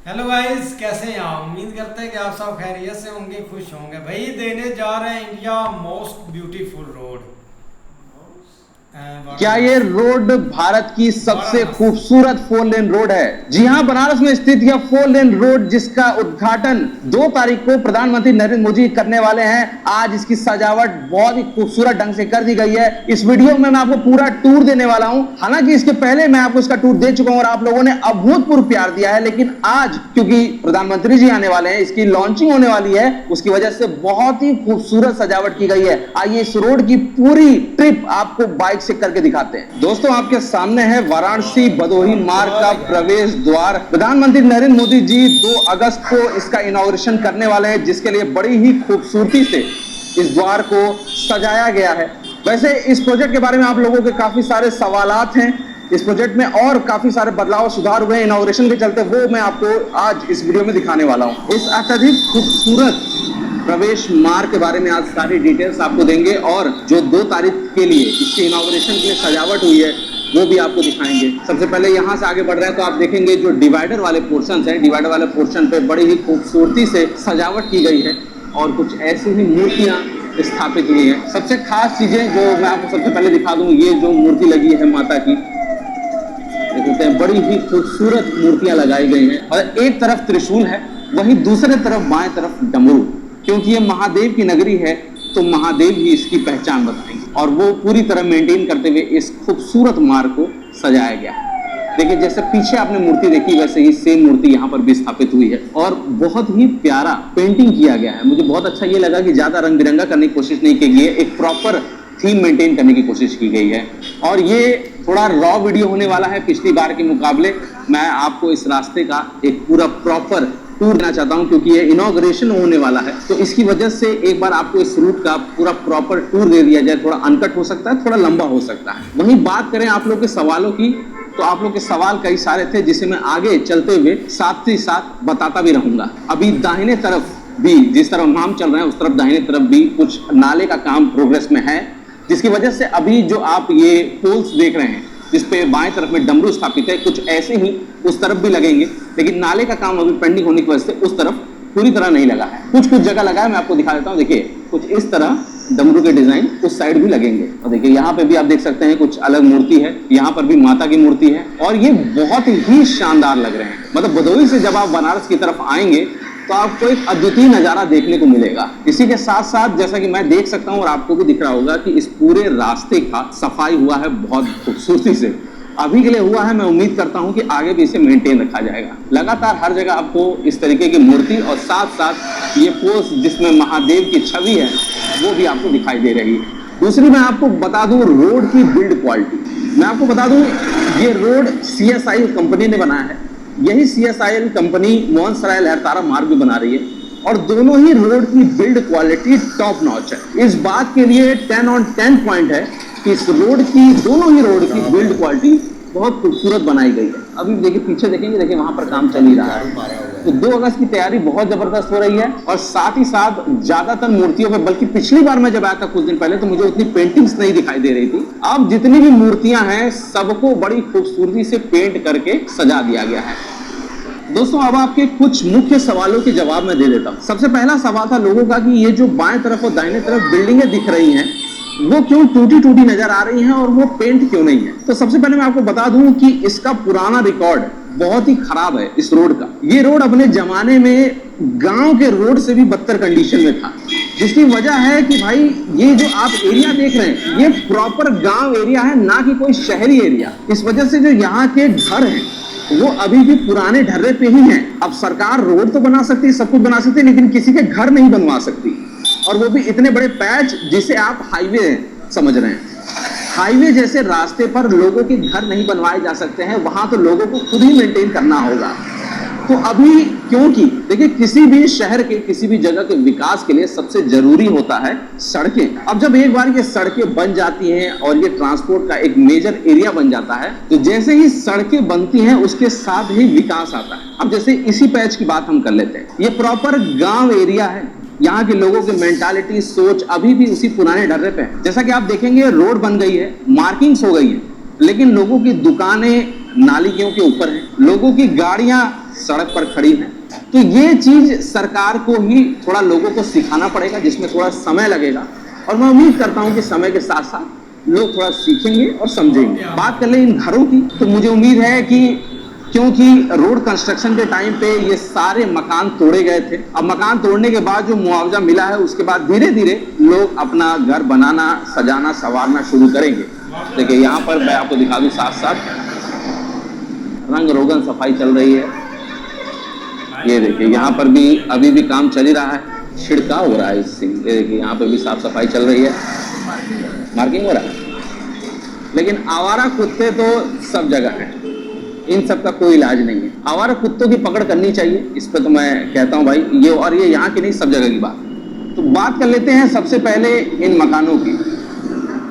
Hello guys, कैसे हैं आप? उम्मीद करते हैं कि आप सब खैरियत से होंगे, खुश होंगे। भाई देने जा रहे हैं इंडिया मोस्ट ब्यूटीफुल रोड क्या ये वाराणसी। रोड भारत की सबसे वाराणसी। खूबसूरत 4 लेन रोड है? जी हां, बनारस में स्थित यह 4 लेन रोड जिसका उद्घाटन 2 तारीख को प्रधानमंत्री नरेंद्र मोदी करने वाले हैं। आज इसकी सजावट बहुत ही खूबसूरत ढंग से कर दी गई है। इस वीडियो में मैं आपको पूरा टूर देने वाला हूं। हालांकि इसके पहले मैं आपको इसका टूर दे चुका हूं और आप लोगों ने अभूतपूर्व प्यार दिया है, लेकिन आज क्योंकि प्रधानमंत्री जी आने वाले हैं, इसकी लॉन्चिंग होने वाली है, उसकी वजह से बहुत ही खूबसूरत सजावट की गई है। आइए इस रोड की पूरी ट्रिप आपको बाइक से करके दिखाते हैं। दोस्तों, आपके सामने है वाराणसी भदोही मार्ग का प्रवेश द्वार। प्रधानमंत्री नरेंद्र मोदी जी 2 अगस्त को इसका इनॉग्रेशन करने वाले हैं, जिसके लिए बड़ी ही खूबसूरती से इस द्वार को सजाया गया है। वैसे इस प्रोजेक्ट के बारे में आप लोगों के काफी सारे सवालात हैं। इस प्रोजेक्ट में और काफी सारे बदलाव सुधार हुए हैं इनॉग्रेशन के चलते, वो मैं आपको आज इस वीडियो में दिखाने वाला हूं। इस अत्यधिक खूबसूरत प्रवेश मार्ग के बारे में आज सारी डिटेल्स आपको देंगे और जो 2 तारीख के लिए इसके इनॉग्रेशन के लिए सजावट हुई है वो भी आपको दिखाएंगे। सबसे पहले यहाँ से आगे बढ़ रहे हैं तो आप देखेंगे जो डिवाइडर वाले पोर्शन हैं, डिवाइडर वाले पोर्शन पे बड़ी ही खूबसूरती से सजावट की गई है और कुछ ऐसी ही मूर्तियाँ स्थापित हुई हैं। सबसे खास चीजें जो मैं आपको सबसे पहले दिखा दूं, ये जो मूर्ति लगी है माता की, देखते हैं बड़ी ही खूबसूरत मूर्तियां लगाई गई हैं और एक तरफ त्रिशूल है, वहीं दूसरे तरफ बाएं तरफ डमरू। क्योंकि ये महादेव की नगरी है तो महादेव ही इसकी पहचान बताएंगे और वो पूरी तरह मेंटेन करते हुए इस खूबसूरत मार्ग को सजाया गया है। देखिए, जैसे पीछे आपने मूर्ति देखी वैसे ही सेम मूर्ति यहाँ पर भी स्थापित हुई है और बहुत ही प्यारा पेंटिंग किया गया है। मुझे बहुत अच्छा ये लगा कि ज्यादा रंग बिरंगा करने की कोशिश नहीं की गई है, एक प्रॉपर थीम मेंटेन करने की कोशिश की गई है। और ये थोड़ा रॉ वीडियो होने वाला है पिछली बार के मुकाबले। मैं आपको इस रास्ते का एक पूरा प्रॉपर टूर देना चाहता हूं क्योंकि ये इनॉग्रेशन होने वाला है, तो इसकी वजह से एक बार आपको इस रूट का पूरा प्रॉपर टूर दे दिया जाए। थोड़ा अनकट हो सकता है, थोड़ा लंबा हो सकता है। वहीं बात करें आप लोग के सवालों की, तो आप लोग के सवाल कई सारे थे जिसे मैं आगे चलते हुए साथ ही साथ बताता भी रहूंगा। अभी दाहिने तरफ भी, जिस तरफ हम चल रहे हैं उस तरफ दाहिने तरफ भी कुछ नाले का काम प्रोग्रेस में है, जिसकी वजह से अभी जो आप ये पोल्स देख रहे हैं जिसपे बाएं तरफ में डमरू स्थापित है, कुछ ऐसे ही उस तरफ भी लगेंगे, लेकिन नाले का काम अभी पेंडिंग होने की वजह से उस तरफ पूरी तरह नहीं लगा है। कुछ कुछ जगह लगा है, मैं आपको दिखा देता हूँ। देखिए, कुछ इस तरह डमरू के डिजाइन उस साइड भी लगेंगे और देखिए यहाँ पे भी आप देख सकते हैं कुछ अलग मूर्ति है, यहाँ पर भी माता की मूर्ति है और ये बहुत ही शानदार लग रहे हैं। मतलब भदोही से जब आप बनारस की तरफ आएंगे तो आपको एक अद्वितीय नजारा देखने को मिलेगा। इसी के साथ साथ जैसा कि मैं देख सकता हूं और आपको भी दिख रहा होगा कि इस पूरे रास्ते का सफाई हुआ है बहुत खूबसूरती से। अभी के लिए हुआ है, मैं उम्मीद करता हूं कि आगे भी इसे मेंटेन रखा जाएगा। लगातार हर जगह आपको इस तरीके की मूर्ति और साथ साथ ये पोस्ट जिसमें महादेव की छवि है वो भी आपको दिखाई दे रही है। दूसरी मैं आपको बता दूं रोड की बिल्ड क्वालिटी। मैं आपको बता दूं ये रोड CSI कंपनी ने बनाया है। यही CSIL कंपनी मोहन सराय लहरतारा मार्ग भी बना रही है और दोनों ही रोड की बिल्ड क्वालिटी टॉप नॉच है। इस बात के लिए 10 on 10 पॉइंट है कि इस रोड की, दोनों ही रोड की बिल्ड क्वालिटी बहुत खूबसूरत बनाई गई है। अभी देखिए पीछे देखेंगे, देखिए वहां पर काम चल ही रहा है। तो 2 अगस्त की तैयारी बहुत जबरदस्त हो रही है और साथ ही साथ ज्यादातर मूर्तियों पे, बल्कि पिछली बार मैं जब आया था कुछ दिन पहले तो मुझे उतनी पेंटिंग्स नहीं दिखाई दे रही थी। अब जितनी भी मूर्तियां हैं सबको बड़ी खूबसूरती से पेंट करके सजा दिया गया है। दोस्तों, अब आपके कुछ मुख्य सवालों के जवाब मैं दे देता हूं। सबसे पहला सवाल था लोगों का कि ये जो बाएं तरफ और दाहिने तरफ बिल्डिंगें दिख रही हैं वो क्यों टूटी टूटी नजर आ रही हैं और वो पेंट क्यों नहीं है। तो सबसे पहले मैं आपको बता दूं कि इसका पुराना रिकॉर्ड बहुत ही खराब है इस रोड का। ये रोड अपने जमाने में गांव के रोड से भी बदतर कंडीशन में था, जिसकी वजह है कि भाई ये जो आप एरिया देख रहे हैं ये प्रॉपर गांव एरिया है, ना कि कोई शहरी एरिया। इस वजह से जो यहाँ के घर हैं वो अभी भी पुराने ढर्रे पे ही हैं। अब सरकार रोड तो बना सकती है, सब कुछ बना सकती है, लेकिन किसी के घर नहीं बनवा सकती, और वो भी इतने बड़े पैच जिसे आप हाईवे समझ रहे हैं। हाईवे जैसे रास्ते पर लोगों के घर नहीं बनवाए जा सकते हैं, वहां तो लोगों को खुद ही मेंटेन करना होगा। तो अभी क्योंकि देखिए किसी भी शहर के, किसी भी जगह के विकास के लिए सबसे जरूरी होता है सड़कें। अब जब एक बार ये सड़कें बन जाती हैं और ये ट्रांसपोर्ट का एक मेजर एरिया बन जाता है, तो जैसे ही सड़कें बनती हैं उसके साथ ही विकास आता है। अब जैसे इसी पैच की बात हम कर लेते हैं, ये प्रॉपर गांव एरिया है। यहाँ के लोगों की मेंटालिटी, सोच अभी भी उसी पुराने ढर्रे पे है। जैसा कि आप देखेंगे रोड बन गई है, मार्किंग्स हो गई है, लेकिन लोगों की दुकानें नालियों के ऊपर है, लोगों की गाड़ियां सड़क पर खड़ी हैं। तो ये चीज सरकार को ही थोड़ा लोगों को सिखाना पड़ेगा, जिसमें थोड़ा समय लगेगा, और मैं उम्मीद करता हूं कि समय के साथ साथ लोग थोड़ा सीखेंगे और समझेंगे। बात कर ले इन घरों की, तो मुझे उम्मीद है कि क्योंकि रोड कंस्ट्रक्शन के टाइम पे ये सारे मकान तोड़े गए थे, अब मकान तोड़ने के बाद जो मुआवजा मिला है उसके बाद धीरे धीरे लोग अपना घर बनाना, सजाना, संवारना शुरू करेंगे। देखिए यहाँ पर मैं आपको दिखा दूं, साथ साथ रंग रोगन सफाई चल रही है। ये देखिए यहाँ पर भी अभी भी काम चल ही रहा है, छिड़काव हो रहा है इससे। ये देखिए यहाँ पर भी साफ सफाई चल रही है, मार्किंग हो रहा है। लेकिन आवारा कुत्ते तो सब जगह हैं, इन सब का कोई इलाज नहीं है। आवारा कुत्तों की पकड़ करनी चाहिए, इस पे तो मैं कहता हूँ भाई, ये और ये यहाँ की नहीं, सब जगह की बात। तो बात कर लेते हैं सबसे पहले इन मकानों की।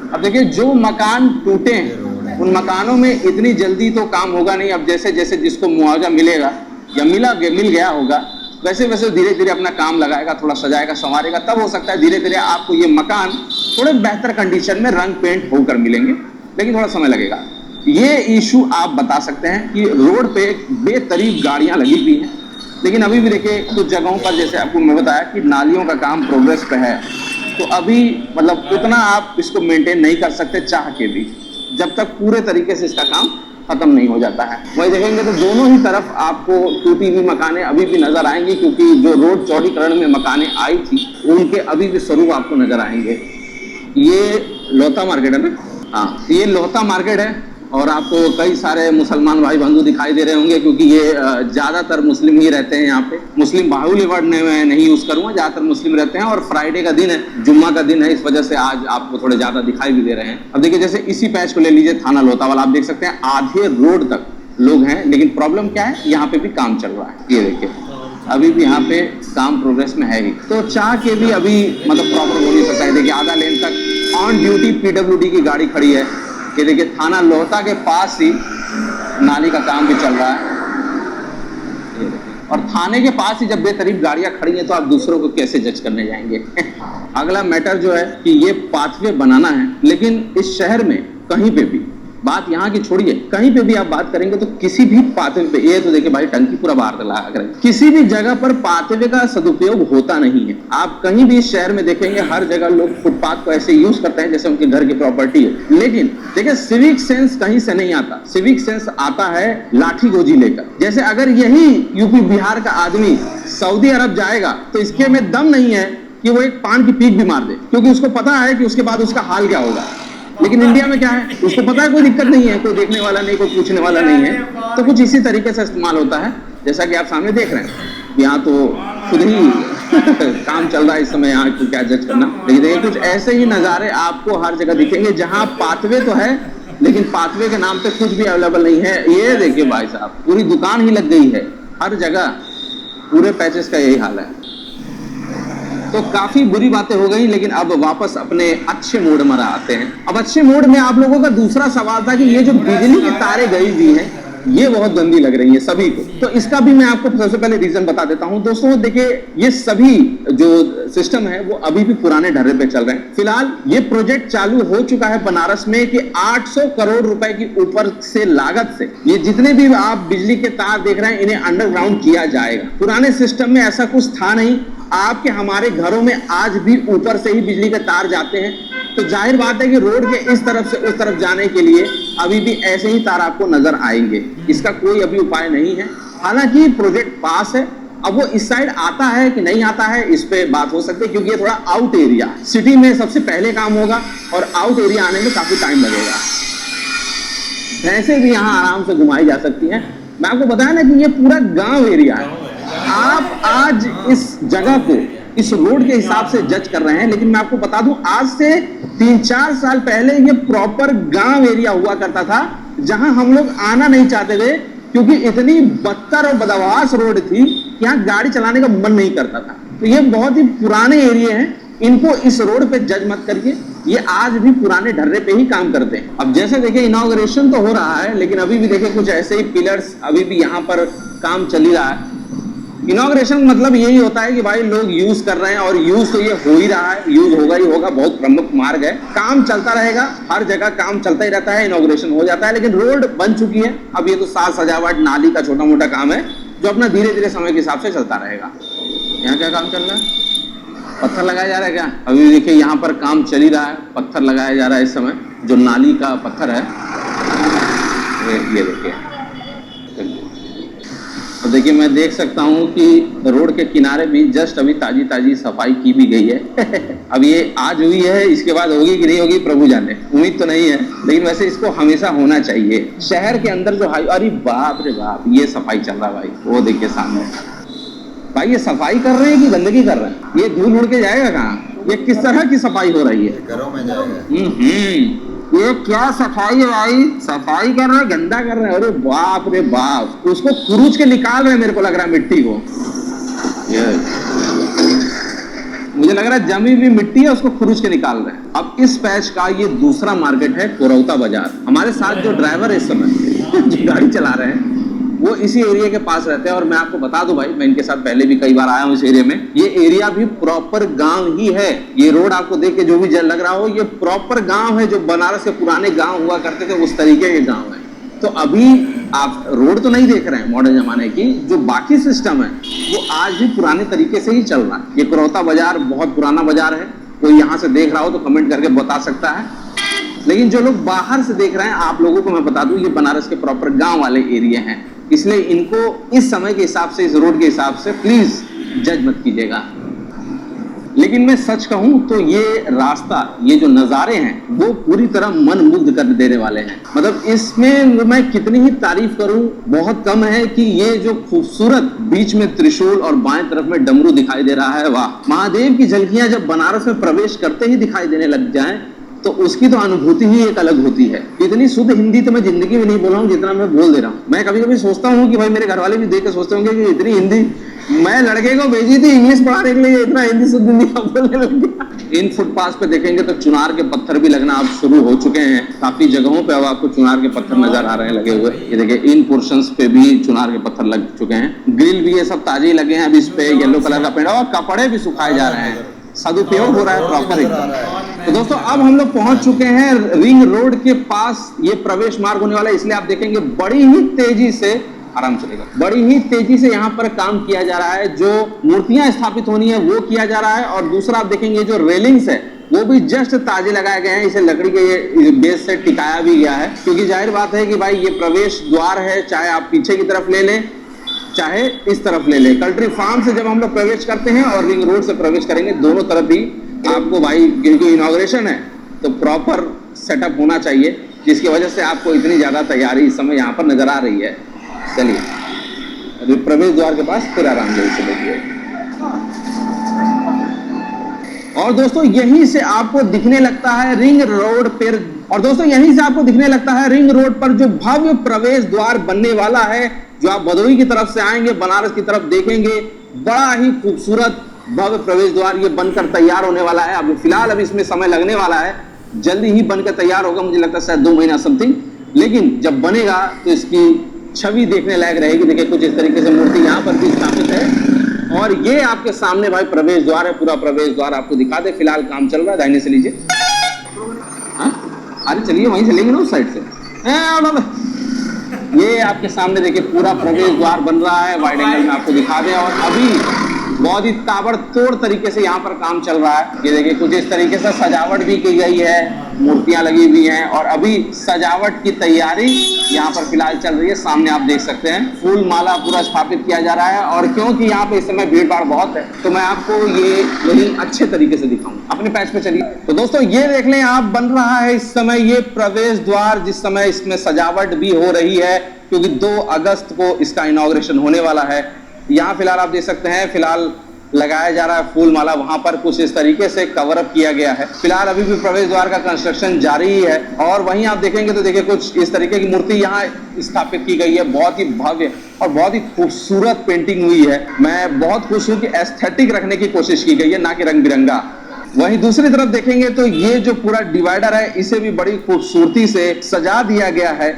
अब देखिए जो मकान टूटे हैं उन मकानों में इतनी जल्दी तो काम होगा नहीं। अब जैसे जैसे जिसको मुआवजा मिलेगा या मिल गया होगा, वैसे वैसे धीरे धीरे अपना काम लगाएगा, थोड़ा सजाएगा, संवारेगा, तब हो सकता है धीरे धीरे आपको ये मकान थोड़े बेहतर कंडीशन में रंग पेंट होकर मिलेंगे, लेकिन थोड़ा समय लगेगा। ये इशू आप बता सकते हैं कि रोड पे बेतरीफ गाड़ियां लगी हुई हैं, लेकिन अभी भी देखिए कुछ जगहों पर, जैसे आपको मैं बताया कि नालियों का काम प्रोग्रेस पे है, तो अभी मतलब उतना आप इसको मेंटेन नहीं कर सकते चाह के भी, जब तक पूरे तरीके से इसका काम खत्म नहीं हो जाता है। वही देखेंगे तो दोनों ही तरफ आपको टूटी हुई मकानें अभी भी नजर आएंगी, क्योंकि जो रोड चौड़ीकरण में मकानें आई थी उनके अभी भी स्वरूप आपको नजर आएंगे। ये लोहता मार्केट है ना, हाँ ये लोहता मार्केट है, और आपको कई सारे मुसलमान भाई बंधु दिखाई दे रहे होंगे, क्योंकि ये ज्यादातर मुस्लिम ही रहते हैं यहाँ पे। मुस्लिम बाहुल्य वर्ड मैं नहीं यूज करूंगा, ज्यादातर मुस्लिम रहते हैं, और फ्राइडे का दिन है, जुम्मा का दिन है, इस वजह से आज आपको थोड़े ज्यादा दिखाई भी दे रहे हैं। अब देखिए जैसे इसी पैच को ले लीजिए, थाना लोहता वाला, आप देख सकते हैं आधे रोड तक लोग हैं, लेकिन प्रॉब्लम क्या है, यहाँ पे भी काम चल रहा है। ये देखिए अभी भी यहाँ पे काम प्रोग्रेस में है ही, तो चाह के भी अभी मतलब प्रॉपर हो नहीं सकता है। देखिए आधा लेन तक ऑन ड्यूटी PWD की गाड़ी खड़ी है। ये देखिए थाना लोहता के पास ही नाली का काम भी चल रहा है, और थाने के पास ही जब बेतरीफ गाड़ियां खड़ी हैं तो आप दूसरों को कैसे जज करने जाएंगे। अगला मैटर जो है कि ये पाथवे बनाना है, लेकिन इस शहर में कहीं पे भी, बात यहाँ की छोड़िए, कहीं पे भी आप बात करेंगे तो किसी भी पाथवे पे, ये तो देखिए भाई टंकी पूरा बाहर लगा कर, किसी भी जगह पर पाथवे का सदुपयोग होता नहीं है। आप कहीं भी इस शहर में देखेंगे हर जगह लोग फुटपाथ को ऐसे यूज करते हैं जैसे उनके घर की प्रॉपर्टी है। लेकिन देखिए सिविक सेंस कहीं से नहीं आता, सिविक सेंस आता है लाठी गोजी लेकर। जैसे अगर यही यूपी बिहार का आदमी सऊदी अरब जाएगा तो इसके में दम नहीं है कि वो एक पान की पीक भी मार दे, क्योंकि उसको पता है कि उसके बाद उसका हाल क्या होगा। लेकिन इंडिया में क्या है, उसको पता है कोई दिक्कत नहीं है, कोई देखने वाला नहीं, कोई पूछने वाला नहीं है, तो कुछ इसी तरीके से इस्तेमाल होता है, जैसा कि आप सामने देख रहे हैं। यहाँ तो खुद ही काम चल रहा है इस समय, यहाँ को क्या जज करना। लेकिन देखिए कुछ ऐसे ही नज़ारे आपको हर जगह दिखेंगे जहाँ पाथवे तो है, लेकिन पाथवे के नाम पे कुछ भी अवेलेबल नहीं है। ये देखिए भाई साहब, पूरी दुकान ही लग गई है हर जगह, पूरे पैचेस का यही हाल है। तो काफी बुरी बातें हो गई, लेकिन अब वापस अपने अच्छे मूड में आते हैं। अब अच्छे मूड में आप लोगों का दूसरा सवाल था कि ये जो बिजली की तारें गई हुई हैं ये बहुत गंदी लग रही है सभी को, तो इसका भी मैं आपको सबसे पहले रीजन बता देता हूं। दोस्तों देखिए ये सभी जो सिस्टम है वो अभी भी पुराने ढर्रे पे चल रहे हैं। फिलहाल ये प्रोजेक्ट चालू हो चुका है बनारस में कि 800 करोड़ रुपए की ऊपर से लागत से ये जितने भी आप बिजली के तार देख रहे हैं इन्हें अंडरग्राउंड किया जाएगा। पुराने सिस्टम में ऐसा कुछ था नहीं, आपके हमारे घरों में आज भी ऊपर से ही बिजली के तार जाते हैं, तो जाहिर बात है कि रोड के इस तरफ से उस तरफ जाने के लिए अभी भी ऐसे ही तार आपको नजर आएंगे। इसका कोई अभी उपाय नहीं है। हालांकि प्रोजेक्ट पास है, अब वो इस साइड आता है कि नहीं आता है इस पे बात हो सकती है, क्योंकि ये थोड़ा आउट एरिया, सिटी में सबसे पहले काम होगा और आउट एरिया आने में काफी टाइम लगेगा। भैंसे भी यहाँ आराम से घुमाई जा सकती हैं। मैं आपको बताया ना कि ये पूरा गांव एरिया है। आप आज इस जगह को इस रोड के हिसाब से जज कर रहे हैं, लेकिन मैं आपको बता दूं आज से 3-4 साल पहले ये प्रॉपर गांव एरिया हुआ करता था, जहां हम लोग आना नहीं चाहते थे, क्योंकि इतनी बदतर और बदवास रोड थी, यहाँ गाड़ी चलाने का मन नहीं करता था। तो ये बहुत ही पुराने एरिया हैं, इनको इस रोड पे जज मत करिए, ये आज भी पुराने ढर्रे पे ही काम करते हैं। अब जैसे देखिए इनॉग्रेशन तो हो रहा है, लेकिन अभी भी देखिए कुछ ऐसे ही पिलर्स अभी भी यहाँ पर काम चल ही रहा है। इनॉग्रेशन मतलब यही होता है कि भाई लोग यूज कर रहे हैं, और यूज तो ये हो ही रहा है, यूज होगा ही होगा, बहुत प्रमुख मार्ग है, काम चलता रहेगा, हर जगह काम चलता ही रहता है, इनॉग्रेशन हो जाता है। लेकिन रोड बन चुकी है, अब ये तो साज सजावट नाली का छोटा मोटा काम है जो अपना धीरे धीरे समय के हिसाब से चलता रहेगा। यहाँ क्या काम चल रहा है? पत्थर लगाया जा रहा है क्या? अभी देखिए यहाँ पर काम चल ही रहा है, पत्थर लगाया जा रहा है इस समय, जो नाली का पत्थर है ये देखिए। तो देखिए मैं देख सकता हूँ कि रोड के किनारे भी जस्ट अभी ताजी ताजी सफाई की भी गई है। अब ये आज हुई है, इसके बाद होगी कि नहीं होगी प्रभु जाने, उम्मीद तो नहीं है, लेकिन वैसे इसको हमेशा होना चाहिए। शहर के अंदर जो अरे बाप रे बाप, ये सफाई चल रहा है भाई, वो देखिए सामने भाई। ये सफाई कर रहे हैं कि गंदगी कर रहे हैं? ये धूल उड़ के जाएगा कहाँ? ये किस तरह की सफाई हो रही है? घरों में जाएगा। ये क्या सफाई है भाई? सफाई कर रहे हैं, गंदा कर रहे हैं। अरे बाप रे बाप, उसको खुरूच के निकाल रहे हैं, मेरे को लग रहा है मिट्टी को। ये मुझे लग रहा है जमी हुई मिट्टी है, उसको खुरूच के निकाल रहे हैं। अब इस पैच का ये दूसरा मार्केट है कोरौता बाजार। हमारे साथ जो ड्राइवर है इस समय जो गाड़ी चला रहे हैं वो इसी एरिया के पास रहते हैं। और मैं आपको बता दूं भाई, मैं इनके साथ पहले भी कई बार आया हूं इस एरिया में। ये एरिया भी प्रॉपर गांव ही है। ये रोड आपको देख के जो भी लग रहा हो, ये प्रॉपर गांव है, जो बनारस के पुराने गांव हुआ करते थे उस तरीके के गांव है। तो अभी आप रोड तो नहीं देख रहे हैं मॉडर्न जमाने की, जो बाकी सिस्टम है वो आज भी पुराने तरीके से ही चल रहा है। ये कोरौता बाजार बहुत पुराना बाजार है, कोई यहाँ से देख रहा हो तो कमेंट करके बता सकता है। लेकिन जो लोग बाहर से देख रहे हैं, आप लोगों को मैं बता दूं, ये बनारस के प्रॉपर गांव वाले एरिया हैं, इसलिए इनको इस समय के हिसाब से, इस रोड के हिसाब से प्लीज जज मत कीजिएगा। लेकिन मैं सच कहूं तो ये रास्ता, ये जो नज़ारे हैं वो पूरी तरह मन मुग्ध कर देने वाले हैं। मतलब इसमें मैं कितनी ही तारीफ करूं बहुत कम है कि ये जो खूबसूरत बीच में त्रिशूल और बाएं तरफ में डमरू दिखाई दे रहा है, वाह। महादेव की झलकियां जब बनारस में प्रवेश करते ही दिखाई देने लग जाएं तो उसकी तो अनुभूति ही एक अलग होती है। इतनी शुद्ध हिंदी तो मैं जिंदगी में नहीं बोला हूँ जितना मैं बोल दे रहा हूँ। मैं कभी कभी सोचता हूँ कि भाई मेरे घर वाले भी देख के सोचते होंगे कि इतनी हिंदी मैं लड़के को भेजी थी इंग्लिश पढ़ाने के लिए, इतना हिंदी शुद्ध हिंदी बोलने लग गया। इन फुटपाथ पे देखेंगे तो चुनार के पत्थर भी लगना अब शुरू हो चुके हैं। काफी जगहों पे अब आपको चुनार के पत्थर नजर आ रहे हैं लगे हुए। ये देखिए इन पोर्शंस पे भी चुनार के पत्थर लग चुके हैं। ग्रिल भी ये सब ताजे लगे हैं। अब इस पे येलो कलर का पेड़ और कपड़े भी सुखाए जा रहे हैं। सदुपयोग हो रहा है प्रॉपर एकदम। तो दोस्तों अब हम लोग पहुंच चुके हैं रिंग रोड के पास। ये प्रवेश मार्ग होने वाला है, इसलिए आप देखेंगे बड़ी ही तेजी से, आराम चलेगा, बड़ी ही तेजी से यहाँ पर काम किया जा रहा है। जो मूर्तियां स्थापित होनी है वो किया जा रहा है। और दूसरा आप देखेंगे जो रेलिंग्स है वो भी जस्ट ताजे लगाए गए हैं। इसे लकड़ी के ये बेस से टिकाया भी गया है, क्योंकि जाहिर बात है कि भाई ये प्रवेश द्वार है, चाहे आप पीछे की तरफ ले लें चाहे इस तरफ ले लें। कल्ट्री फार्म से जब हम लोग प्रवेश करते हैं और रिंग रोड से प्रवेश करेंगे, दोनों तरफ भी आपको भाई, क्योंकि इनॉग्रेशन है तो प्रॉपर सेटअप होना चाहिए, जिसकी वजह से आपको इतनी ज्यादा तैयारी इस समय यहाँ पर नजर आ रही है। चलिए अभी प्रवेश द्वार के पास फिर आराम से देखिए। और दोस्तों यहीं से आपको दिखने लगता है रिंग रोड पर, और दोस्तों यहीं से आपको दिखने लगता है रिंग रोड पर जो भव्य प्रवेश द्वार बनने वाला है। जो आप भदोही की तरफ से आएंगे, बनारस की तरफ देखेंगे, बड़ा ही खूबसूरत भव्य प्रवेश द्वार ये बनकर तैयार होने वाला है। अब फिलहाल अब इसमें समय लगने वाला है, जल्दी ही बनकर तैयार होगा, मुझे लगता है शायद 2 महीना समथिंग। लेकिन जब बनेगा तो इसकी छवि देखने लायक रहेगी। देखिए कुछ इस तरीके से मूर्ति यहाँ पर भी स्थापित है। और ये आपके सामने भाई प्रवेश द्वार है, पूरा प्रवेश द्वार आपको दिखा दे। फिलहाल काम चल रहा है, दाहिने से लीजिए। अरे चलिए वहीं से लेंगे ना उस साइड से। ये आपके सामने देखिए पूरा प्रवेश द्वार बन रहा है, वाइड एंगल में आपको दिखा दे। और अभी बहुत ही ताबड़तोड़ तरीके से यहाँ पर काम चल रहा है। ये देखिए कुछ इस तरीके से सजावट भी की गई है, मूर्तियां लगी हुई हैं और अभी सजावट की तैयारी यहाँ पर फिलहाल चल रही है। सामने आप देख सकते हैं फूल माला पूरा स्थापित किया जा रहा है। और क्योंकि यहाँ पे इस समय भीड़ भाड़ बहुत है तो मैं आपको ये यही अच्छे तरीके से दिखाऊं। अपने पैच पे चलिए। तो दोस्तों ये देख लें आप, बन रहा है इस समय ये प्रवेश द्वार, जिस समय इसमें सजावट भी हो रही है क्योंकि 2 अगस्त को इसका इनॉग्रेशन होने वाला है। यहाँ फिलहाल आप देख सकते हैं फिलहाल लगाया जा रहा है फूल माला, वहां पर कुछ इस तरीके से कवर अप किया गया है। फिलहाल अभी भी प्रवेश द्वार का कंस्ट्रक्शन जारी ही है। और वहीं आप देखेंगे तो देखिए कुछ इस तरीके की मूर्ति यहाँ स्थापित की गई है। बहुत ही भव्य और बहुत ही खूबसूरत पेंटिंग हुई है। मैं बहुत खुश हूँ कि एस्थेटिक रखने की कोशिश की गई है, ना कि रंग बिरंगा। वहीं दूसरी तरफ देखेंगे तो ये जो पूरा डिवाइडर है इसे भी बड़ी खूबसूरती से सजा दिया गया है।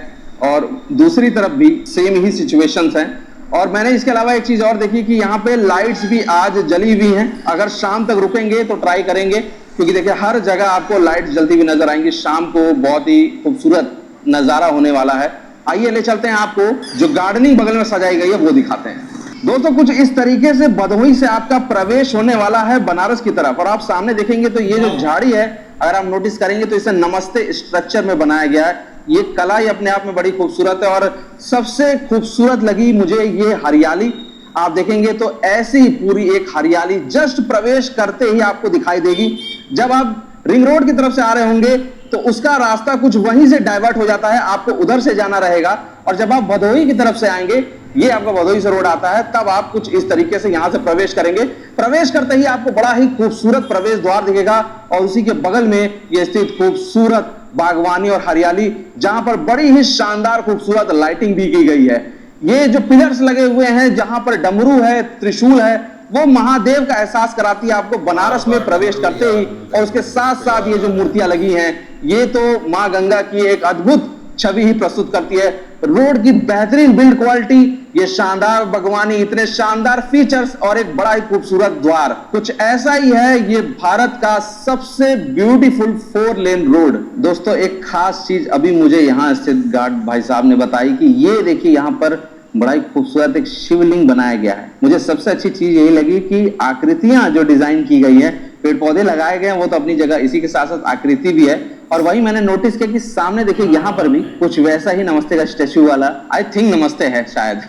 और दूसरी तरफ भी सेम ही सिचुएशंस हैं। और मैंने इसके अलावा एक चीज और देखी कि यहाँ पे लाइट्स भी आज जली हुई हैं। अगर शाम तक रुकेंगे तो ट्राई करेंगे, क्योंकि देखिए हर जगह आपको लाइट्स जलती हुई नजर आएंगी। शाम को बहुत ही खूबसूरत नजारा होने वाला है। आइए ले चलते हैं, आपको जो गार्डनिंग बगल में सजाई गई है वो दिखाते हैं। दोस्तों कुछ इस तरीके से भदोही से आपका प्रवेश होने वाला है बनारस की तरफ, और आप सामने देखेंगे तो ये जो झाड़ी है, अगर आप नोटिस करेंगे तो इसे नमस्ते स्ट्रक्चर में बनाया गया है। ये कला ही अपने आप में बड़ी खूबसूरत है, और सबसे खूबसूरत लगी मुझे ये हरियाली। आप देखेंगे तो ऐसी पूरी एक हरियाली जस्ट प्रवेश करते ही आपको दिखाई देगी। जब आप रिंग रोड की तरफ से आ रहे होंगे तो उसका रास्ता कुछ वहीं से डाइवर्ट हो जाता है, आपको उधर से जाना रहेगा, और जब आप भदोही की तरफ से आएंगे, ये आपका भदोही से रोड आता है, तब आप कुछ इस तरीके से यहां से प्रवेश करेंगे। प्रवेश करते ही आपको बड़ा ही खूबसूरत प्रवेश द्वार दिखेगा, और उसी के बगल में ये स्थित खूबसूरत बागवानी और हरियाली, जहां पर बड़ी ही शानदार खूबसूरत लाइटिंग भी की गई है। ये जो पिलर्स लगे हुए हैं, जहां पर डमरू है, त्रिशूल है, वो महादेव का एहसास कराती है आपको बनारस में प्रवेश करते ही। और उसके साथ साथ ये जो मूर्तियां लगी हैं, ये तो मां गंगा की एक अद्भुत छवि ही प्रस्तुत करती है। रोड की बेहतरीन बिल्ड क्वालिटी, ये शानदार बागवानी, इतने शानदार फीचर्स और एक बड़ा ही खूबसूरत द्वार, कुछ ऐसा ही है ये भारत का सबसे ब्यूटीफुल 4 लेन रोड। दोस्तों एक खास चीज अभी मुझे यहाँ स्थित गार्ड भाई साहब ने बताई कि ये देखिए यहाँ पर बड़ा ही खूबसूरत एक शिवलिंग बनाया गया है। मुझे सबसे अच्छी चीज यही लगी कि आकृतियां जो डिजाइन की गई है, पेड़ पौधे लगाए गए हैं वो तो अपनी जगह, इसी के साथ साथ आकृति भी है। और वही मैंने नोटिस किया कि सामने देखिए यहाँ पर भी कुछ वैसा ही नमस्ते का स्टैचू वाला, आई थिंक नमस्ते है शायद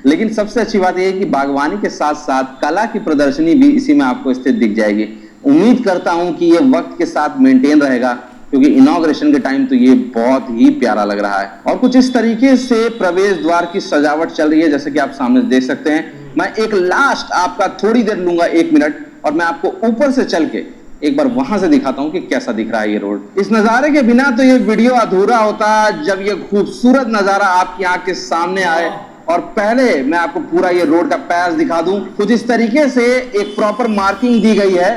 लेकिन सबसे अच्छी बात यह है कि बागवानी के साथ साथ कला की प्रदर्शनी भी इसी में आपको स्थित दिख जाएगी। उम्मीद करता हूं कि यह वक्त के साथ मेंटेन रहेगा, क्योंकि इनॉग्रेशन के टाइम तो ये बहुत ही प्यारा लग रहा है। और कुछ इस तरीके से प्रवेश द्वार की सजावट चल रही है, जैसे कि आप सामने देख सकते हैं। मैं एक लास्ट आपका थोड़ी देर लूंगा, 1 मिनट, और मैं आपको ऊपर से चल के एक बार वहां से दिखाता हूं कि कैसा दिख रहा है ये रोड। इस नजारे के बिना तो ये वीडियो अधूरा होता, जब ये खूबसूरत नजारा आपकी आंख के सामने आए। और पहले मैं आपको पूरा ये रोड का पैच दिखा दूं। कुछ इस तरीके से एक प्रॉपर मार्किंग दी गई है,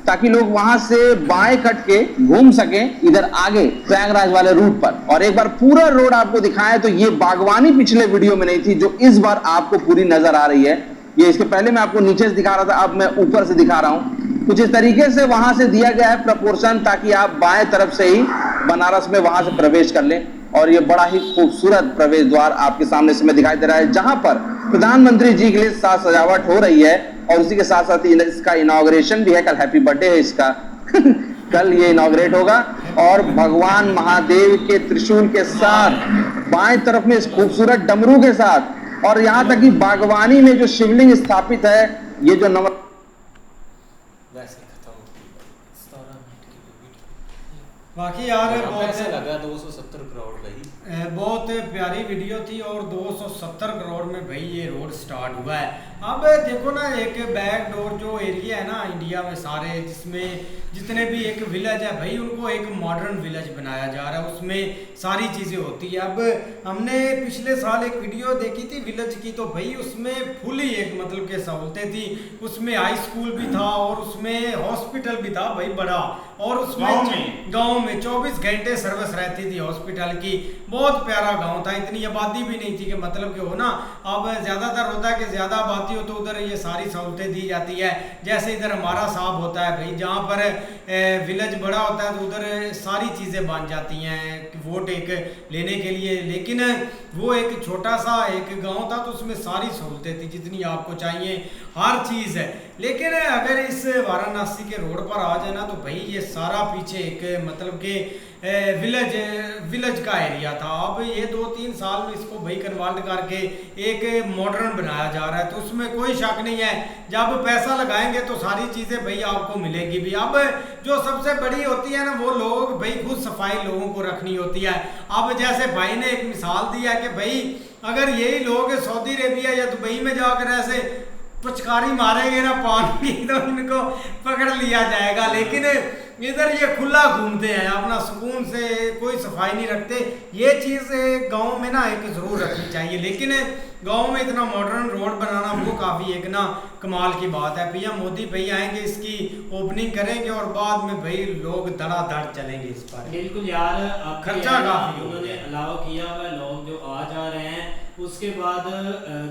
ताकि लोग वहां से बाएं कट के घूम सकें इधर आगे प्रयागराज वाले रूट पर। और एक बार पूरा रोड आपको दिखाएं तो ये बागवानी पिछले वीडियो में नहीं थी, जो इस बार आपको पूरी नजर आ रही है। ये इसके पहले मैं आपको नीचे से दिखा रहा था, अब मैं ऊपर से दिखा रहा हूं। कुछ इस तरीके से वहां से दिया गया है प्रपोर्शन, ताकि आप बाएं तरफ से ही बनारस में वहां से प्रवेश कर लें। और ये बड़ा ही खूबसूरत प्रवेश द्वार आपके सामने से में दिखाई दे रहा है, जहां पर प्रधानमंत्री जी के लिए साज सजावट हो रही है, और उसी के साथ साथ इसका इनॉग्रेशन भी है। कल हैप्पी बर्थडे है इसका कल ये इनॉग्रेट होगा, और भगवान महादेव के त्रिशूल के साथ बाएं तरफ में इस खूबसूरत डमरू के साथ, और यहां तक कि बागवानी में जो शिवलिंग स्थापित है, ये जो बाकी यार बहुत लगा 270 करोड़ भाई, बहुत प्यारी वीडियो थी। और 270 करोड़ में भाई ये रोड स्टार्ट हुआ है। अब देखो ना, एक बैक डोर जो एरिया है ना इंडिया में सारे, जिसमें जितने भी एक विलेज है भाई, उनको एक मॉडर्न विलेज बनाया जा रहा है, उसमें सारी चीज़ें होती है। अब हमने पिछले साल एक वीडियो देखी थी विलेज की, तो भाई उसमें फुल ही एक मतलब के सहूलतें थी। उसमें हाई स्कूल भी था, और उसमें हॉस्पिटल भी था भाई बड़ा, और उसमें गाँव में 24 घंटे सर्विस रहती थी हॉस्पिटल की। बहुत प्यारा गाँव था, इतनी आबादी भी नहीं थी कि मतलब कि हो ना। अब ज़्यादातर होता है कि ज़्यादा आबादी हो तो उधर ये सारी सहूलतें दी जाती है, जैसे इधर हमारा साहब होता है भाई, जहाँ पर विलेज बड़ा होता है तो उधर सारी चीज़ें बन जाती हैं वोट एक लेने के लिए। लेकिन वो एक छोटा सा एक गांव था, तो उसमें सारी सहूलतें थी जितनी आपको चाहिए, हर चीज़ है। लेकिन अगर इस वाराणसी के रोड पर आ जाए ना, तो भाई ये सारा पीछे एक मतलब कि विलेज का एरिया था। अब ये 2-3 साल में इसको भाई कन्वर्ट करके एक मॉडर्न बनाया जा रहा है, तो उसमें कोई शक नहीं है। जब पैसा लगाएंगे तो सारी चीज़ें भाई आपको मिलेगी भी। अब जो सबसे बड़ी होती है ना, वो लोग भाई खुद सफाई लोगों को रखनी होती है। अब जैसे भाई ने एक मिसाल दिया कि भाई अगर यही लोग सऊदी अरेबिया या दुबई में जाकर ऐसे पुचकारी मारेंगे ना पानी की, तो इनको पकड़ लिया जाएगा। लेकिन इधर ये खुला घूमते हैं अपना सुकून से, कोई सफाई नहीं रखते। ये चीज़ गांव में ना एक ज़रूर रखनी चाहिए। लेकिन गांव में इतना मॉडर्न रोड बनाना वो काफ़ी एक ना कमाल की बात है। पीएम मोदी भाई आएंगे, इसकी ओपनिंग करेंगे, और बाद में भाई लोग धड़ाधड़ चलेंगे इस पर। बिल्कुल यार, खर्चा काफ़ी उन्होंने अलाउ किया हुआ, लोग जो आ जा रहे हैं। उसके बाद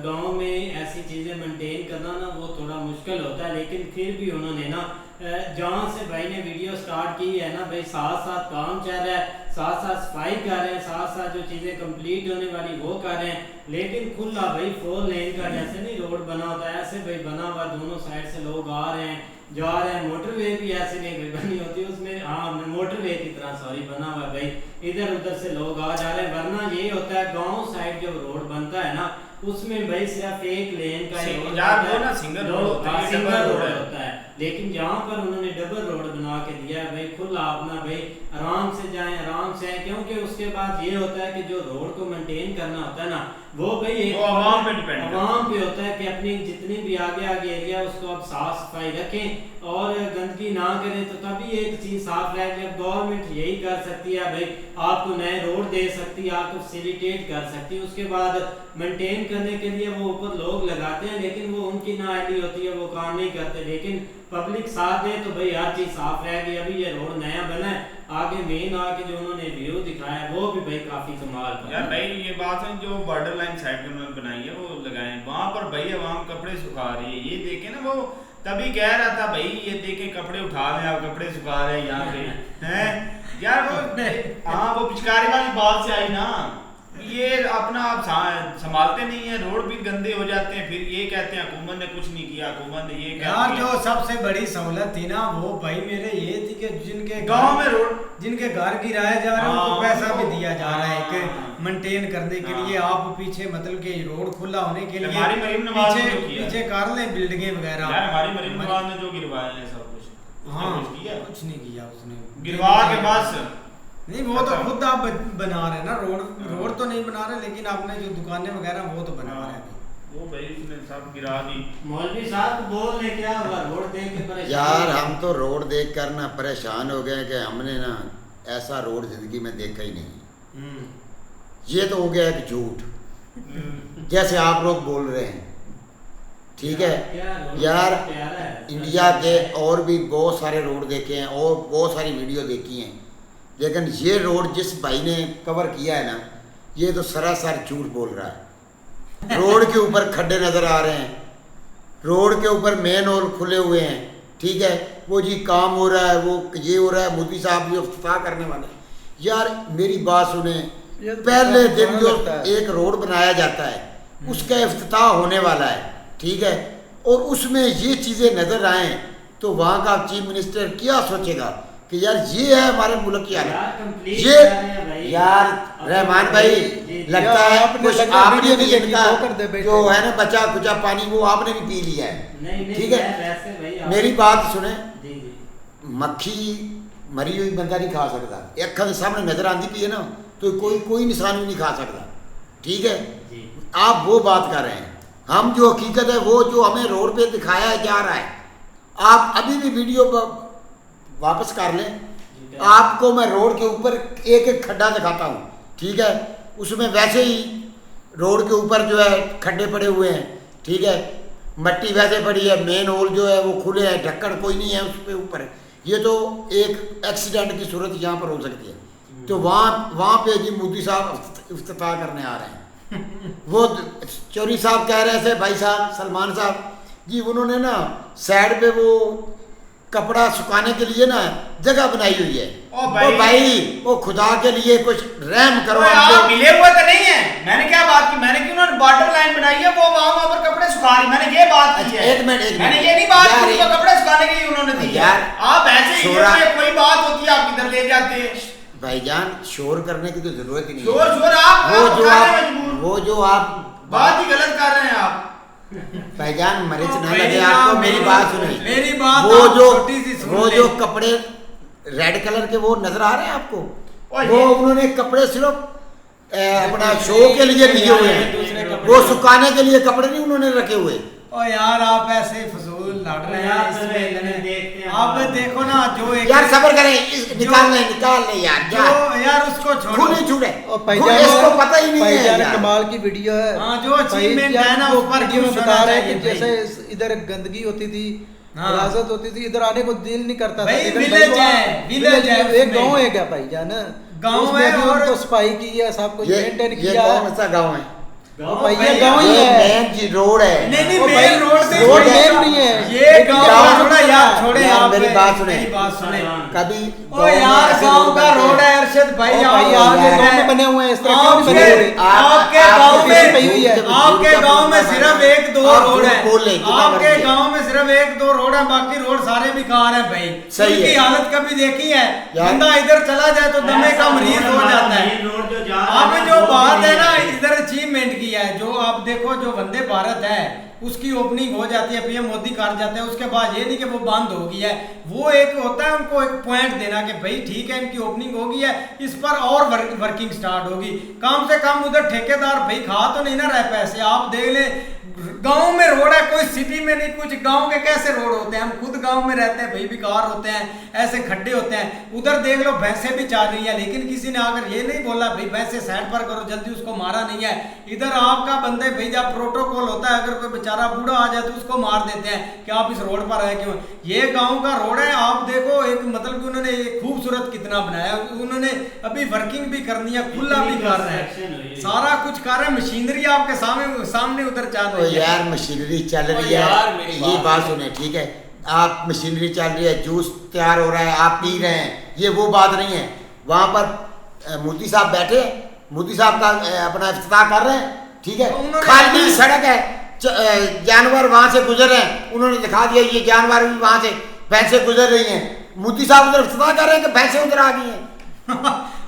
गांव में ऐसी चीज़ें मेंटेन करना ना वो थोड़ा मुश्किल होता है। लेकिन फिर भी उन्होंने ना जहाँ से भाई ने वीडियो स्टार्ट की है ना भाई, साथ साथ काम चल रहा है, साथ साथ सफाई कर रहे हैं, साथ साथ जो चीज़ें कंप्लीट होने वाली वो कर रहे हैं। लेकिन खुला भाई 4 लेन का जैसे नहीं रोड बना होता है ऐसे भाई बना हुआ, दोनों साइड से लोग आ रहे हैं जा रहे हैं। मोटरवे भी ऐसे नहीं भाई बनी होती उसमें, हाँ मोटरवे की तरह सॉरी बना हुआ भाई, इधर उधर से लोग आ जा रहे हैं। वरना ये होता है गांव साइड जब रोड बनता है ना उसमें भाई सिर्फ एक लेन का ही रोड वो ना सिंगल रोड होता है, सिंगल रोड होता है। लेकिन जहाँ पर उन्होंने डबल रोड बना के दिया है भाई खुला अपना भाई आराम से जाएं आराम से आए, क्योंकि उसके बाद ये होता है कि जो रोड को मेंटेन करना होता है ना वो भाई एक आवाम पे डिपेंड आवाम पे होता है कि अपनी जितनी भी आगे आगे एरिया उसको आप साफ सफाई रखें और गंदगी ना करें, तो तभी एक चीज साफ रहेगी। अब गवर्नमेंट यही कर सकती है भाई, आपको नए रोड दे सकती है, आपको फैसिलिटेट कर सकती है, उसके बाद मेंटेन करने के लिए वो ऊपर लोग लगाते हैं, लेकिन वो उनकी नाअहली होती है, वो काम नहीं करते। लेकिन पब्लिक साथ दे तो भाई हर चीज साफ रहेगी। अभी ये रोड नया बना है, आगे मेन आके जो उन्होंने व्यू दिखाया वो भी भाई काफी कमाल का यार भाई। ये बात है जो बॉर्डर लाइन साइड में उन्होंने बनाई है वो लगाए, वहां पर भाई आवाम कपड़े सुखा रही है, ये देखे ना वो तभी कह रहा था भाई ये देखे कपड़े उठा रहे हैं, कपड़े सुखा रहे हैं यहाँ पे हैं यार वो। हाँ वो पिचकारी वाली बात से आई ना, ये अपना आप संभालते नहीं है, रोड भी गंदे हो जाते हैं, फिर ये कहते हैं हुकूमत ने कुछ नहीं किया, हुकूमत ने ये यार जो सबसे बड़ी सहूलत थी ना वो भाई मेरे ये थी कि जिनके गांव में रोड जिनके घर गिराए जा रहे हैं उनको पैसा भी दिया जा रहा है कि मेंटेन करने के लिए आप पीछे मतलब कि रोड खुला होने के लिए हमारी मरीम नवाज ने जो किया पीछे कर ले बिल्डिंगें वगैरह। यार हमारी मरीम नवाज ने जो गिरवाया है सब कुछ, हाँ कुछ नहीं किया उसने, गिरवा के बस नहीं वो तो खुद आप बना रहे ना रोड तो नहीं बना रहे, लेकिन आपने जो दुकानें वगैरह वो तो बना रहे हैं। वो भाई उसने सब गिरा दी। मौलवी साहब बोल ले क्या हुआ, रोड देख के परेशान यार हम तो रोड देख कर ना परेशान हो गए कि हमने ना ऐसा रोड जिंदगी में देखा ही नहीं। ये तो हो गया एक झूठ जैसे आप लोग बोल रहे हैं, ठीक है यार। इंडिया के और भी बहुत सारे रोड देखे हैं और बहुत सारी वीडियो देखी हैं, लेकिन ये रोड जिस भाई ने कवर किया है ना ये तो सरासर झूठ बोल रहा है। रोड के ऊपर खड्डे नज़र आ रहे हैं, रोड के ऊपर मेन होल खुले हुए हैं, ठीक है वो जी काम हो रहा है, वो ये हो रहा है, मोदी साहब भी इफ्तिताह करने वाले। यार मेरी बात सुने, पहले दिन जो एक रोड बनाया जाता है उसका इफ्तिताह होने वाला है, ठीक है, और उसमें ये चीज़ें नज़र आएँ तो वहाँ का चीफ मिनिस्टर क्या सोचेगा कि यार ये है हमारे मुल्क की हालत। ये यार रहमान भाई लगता है कुछ आपने भी इनका जो है ना बचा कुचा पानी वो आपने भी पी लिया है, ठीक है। मेरी बात सुने, मक्खी मरी हुई बंदा नहीं खा सकता, अखा के सामने नजर आती पी है ना तो कोई निशान भी नहीं खा सकता, ठीक है। आप वो बात कर रहे हैं, हम जो हकीकत है वो जो हमें रोड पे दिखाया जा रहा है, आप अभी भी वीडियो वापस कर लें, आपको मैं रोड के ऊपर एक एक खड्डा दिखाता हूँ, ठीक है। उसमें वैसे ही रोड के ऊपर जो है खड्डे पड़े हुए हैं, ठीक है, मट्टी वैसे पड़ी है, मेन होल जो है वो खुले हैं, ढक्कन कोई नहीं है उस पे ऊपर। ये तो एक एक्सीडेंट की सूरत यहाँ पर हो सकती है। तो वहाँ पे जी मोदी साहब इफ्तिताह करने आ रहे हैं। वो चौधरी साहब कह रहे थे भाई साहब सलमान साहब जी, उन्होंने ना साइड पे वो कपड़ा सुखाने के लिए ना जगह बनाई हुई है। ओ भाई वो खुदा के लिए कुछ रहम करो। आप मिले हुए तो नहीं है, मैंने क्या बात की, मैंने क्यों उन्होंने बॉर्डर लाइन बनाई है, वो वहां पर कपड़े सुखा रही, मैंने ये बात की है। एक मिनट मैंने ये नहीं बात की उनको कपड़े सुखाने के लिए उन्होंने दी है। आप ऐसे ही कोई बात होती है आप किधर ले जाते हैं भाईजान, शोर करने की तो जरूरत ही नहीं। शोर आप वो जो आप बात ही गलत कर रहे हैं आप भाईजान, मरिच ना लगे आपको। मेरी बात सुनिए, मेरी बात वो जो कपड़े रेड कलर के वो नजर आ रहे हैं आपको, वो उन्होंने कपड़े सिर्फ अपना शो के लिए लिए हुए हैं, वो सुखाने के लिए कपड़े नहीं उन्होंने रखे हुए। ओ यार आप ऐसे फजूल लड़ रहे हैं इसमें। आप देखो ना जो एक यार सब्र करें, निकाल ले यार, जो यार उसको छोड़ो, खुले छूटे इसको पता ही नहीं है यार। कमाल की वीडियो है। हाँ जो अचीवमेंट है ना ऊपर वीडियो में बता रहे हैं कि जैसे इधर गंदगी होती थी, विरासत होती थी, इधर आने को दिल नहीं करता था। विलेज है, एक गाँव है क्या भाई जान, गाँव है और सफाई की है, सब कुछ मेंटेन किया। कौन सा गाँव है भाई ये गाँव ही ये है। मेन जी रोड है। नहीं नहीं ओ मेन भाई, रोड से रोड छोड़िए। मेन नहीं है। ये लेकिन गांव गाँव का थोड़ा यार छोड़े यार, आप मेरी बात सुने। मेरी बात सुने। कभी ओ गाँव में यार ऐसे गांव रोड का बनते रोड हैं। है अरशद भाई ओ आप भाई, आगे गाँव हैं। में बने हुए हैं, इस तरह क्यों नहीं बने आपके हुए? आपके आप- गांव आपके में पई हुई है। आपके गांव में सिर्फ एक दो आप रोड झूठ है। बोल रहे हैं, कितना आपके मर्जी है। गांव में सिर्फ एक दो रोड है, बाकी रोड सारे बेकार हैं भाई। सही उनकी है। हालत कभी देखी है? यार- बंदा इधर चला जाए तो दमे का मरीज हो जाता है। रोड जो जा रहा अब है जो वो भी बात है नहीं ना इधर अचीवमेंट की है, जो आप देखो जो वंदे भारत है उसकी ओपनिंग हो जाती है, पीएम मोदी कर जाते हैं, उसके बाद ये नहीं कि वो बंद हो गई है। वो एक होता है उनको एक पॉइंट देना कि भाई ठीक है इनकी ओपनिंग हो गई है, इस पर और वर्किंग स्टार्ट होगी। कम से कम उधर ठेकेदार भाई खा तो नहीं ना रहे पैसे। आप देख ले गांव में रोड है, कोई सिटी में नहीं। कुछ गांव के कैसे रोड होते हैं, हम खुद गांव में रहते हैं भाई, बेकार होते हैं, ऐसे खड्डे होते हैं। उधर देख लो भैंसे भी चल रही है, लेकिन किसी ने आकर ये नहीं बोला भाई भैंसे साइड पर करो, जल्दी उसको मारा नहीं है। इधर आपका बंदे भाई जब प्रोटोकॉल होता है, अगर कोई बेचारा बूढ़ा आ जाए तो उसको मार देते हैं कि आप इस रोड पर आए क्यों। ये गाँव का रोड है, आप देखो एक मतलब कि उन्होंने ये खूबसूरत कितना बनाया। उन्होंने अभी वर्किंग भी करनी है, खुला भी कर रहे हैं, सारा कुछ कर रहे हैं। मशीनरी आपके सामने उधर चल तो रही है। यार मशीनरी चल रही यार, है, मेरी ये बात बात सुने ठीक है। आप मशीनरी चल रही है, जूस तैयार हो रहा है, आप पी रहे हैं, ये वो बात नहीं है। वहाँ पर मोदी साहब बैठे, मोदी साहब का अपना इफ्तिताह कर रहे हैं, ठीक है। उन्होंने- खाली सड़क है, जानवर वहाँ से गुजर रहे हैं, उन्होंने दिखा दिया ये जानवर भी वहाँ से भैंसे गुजर रही हैं। मोदी साहब उधर इफ्तिताह कर रहे हैं कि भैंसे उधर आ गई हैं।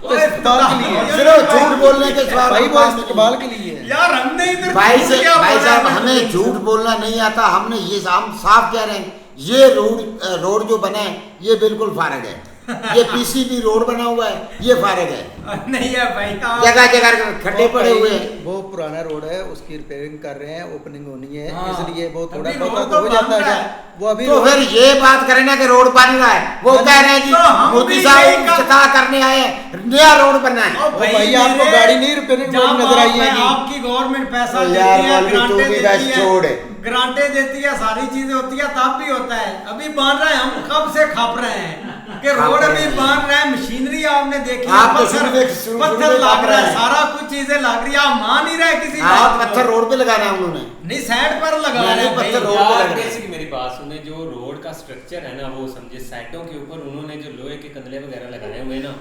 वो इस्तेमाल के लिए है। सिर्फ झूठ बोलने के सिवा भाई वो कोई काम नहीं। इस्तेमाल के लिए है। यार हमने इधर भाई झूठ से क्या भाई बोला साहब है? हमें झूठ बोलना नहीं आता। हमने ये हम साफ कह रहे हैं, ये रोड जो बना है ये बिल्कुल फारग है। ये पीसीबी रोड बना हुआ है, ये फारग है। नहीं है भाई आप- जगह जगह खड्डे पड़े हुए हैं। वो पुराना रोड है, उसकी रिपेयरिंग कर रहे हैं, ओपनिंग होनी है, हाँ। इसलिए वो थोड़ा अभी बहुत रोड तो हो तो जाता बन है रहा क्या? है। वो अभी तो फिर ये बात करें ना कि रोड बन रहा है, वो कह रहे हैं तो हम कि मोदी भी साहब यही कर- इफ्तिताह करने आए हैं, नया रोड बनना है। ओ भाई, आपको मेरे- गाड़ी नहीं रिपेयरिंग जब नजर आई आप- है? आपकी गवर्नमेंट पैसा तो देती यार, है, मौलवी, तू ग्रांटें भी देती बस है, छोड़। ग्रांटें देती है, सारी चीजें होती है, तब भी होता है। अभी बन रहा है, हम कब से खप रहे हैं कि खप रोड रहे अभी हैं। बन रहा है। मशीनरी आपने देखी है, आप तो शुरू पत्थर में लग खप रहा रहे है, हैं। सारा कुछ चीजें लग रही है। आप मान नहीं रहे किसी आप बात को। पत्थर रोड पे लगाना है उन्होंने। नहीं साइड पर लगा नहीं, रहे हैं पत्थर भाई। रोड पे यार लग रहा है। बेसिक मेरी बात सुने, जो रोड का स्ट्रक्चर है ना, वो समझे साइडों के ऊपर उन्होंने जो लोहे के कंदले वगैरह लगाए हुए हैं ना,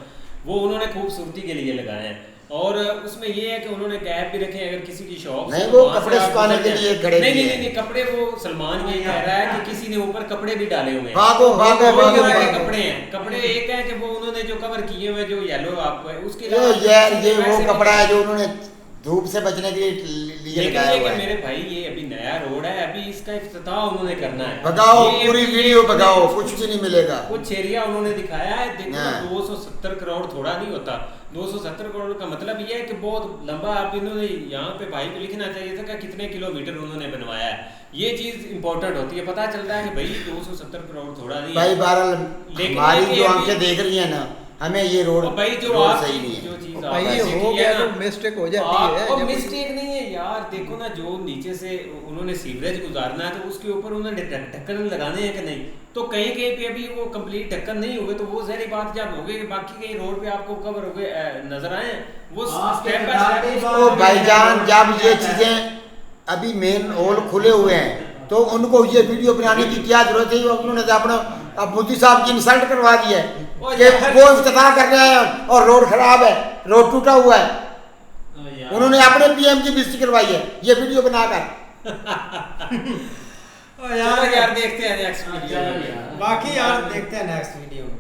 वो उन्होंने खूबसूरती के लिए लगाए हैं। और उसमें ये है कि उन्होंने गैप भी रखे हैं, अगर किसी की शॉप नहीं, वो कपड़े सुखाने के लिए खड़े नहीं भी नहीं हैं। नहीं कपड़े वो सलमान ये कह रहा है कि किसी ने ऊपर कपड़े भी डाले हुए हैं। भागो भागो वो भागो तरह के भागो। कपड़े हैं। कपड़े एक है कि वो उन्होंने जो कवर किए हुए जो येलो आपको है, उसके ये अलावा यार ये वैसे वो भी- कपड़ा है जो उन्होंने धूप से बचने के लिए लेकिन लगाया ये हुआ कि है। मेरे भाई ये अभी नया रोड है, अभी इसका इफ्तिताह उन्होंने करना है। भगाओ ये पूरी अभी- वीडियो भगाओ, कुछ भी नहीं मिलेगा। कुछ एरिया उन्होंने दिखाया है, देखो हाँ। 270 करोड़ थोड़ा नहीं होता। 270 करोड़ का मतलब ये है कि बहुत लंबा। आप इन्होंने यहाँ पे भाई को लिखना चाहिए था कि कितने किलोमीटर उन्होंने बनवाया है। ये चीज इंपॉर्टेंट होती है, पता चलता है कि भाई 270 करोड़ थोड़ा नहीं भाई है। बहरहाल लेकिन हमारी ये जो अभी- आंखें देख रही है ना, हमें ये रोड और भाई जो रोड आप सही नहीं जो है। चीज भाई आपने ये सीखी हो है गया ना, तो मिस्टेक हो जाती है और जब- मिस्टेक नहीं है यार। देखो ना, जो नीचे से उन्होंने सीवरेज गुजारना है तो उसके ऊपर उन्होंने ढक्कन लगाने हैं कि नहीं। तो कहीं कहीं पे अभी वो कंप्लीट ढक्कन नहीं हुए, तो वो सारी बात जब हो गई, बाकी कहीं रोड पे आपको कवर हो गए नजर आए वो स्टेप बाय स्टेप। तो भाईजान जब ये चीजें अभी मेन होल खुले हुए हैं तो उनको ये वीडियो बनाने की क्या जरूरत है? उन्होंने तो अपना अब मोदी साहब की इंसल्ट करवा दी है कि वो इफ्तिताह कर रहे हैं और रोड खराब है, रोड टूटा हुआ है। उन्होंने अपने पीएम की बेइज्जती करवाई है ये वीडियो बनाकर। ओ चलो यार देखते हैं नेक्स्ट वीडियो में। बाकी यार देखते हैं नेक्स्ट वीडियो में।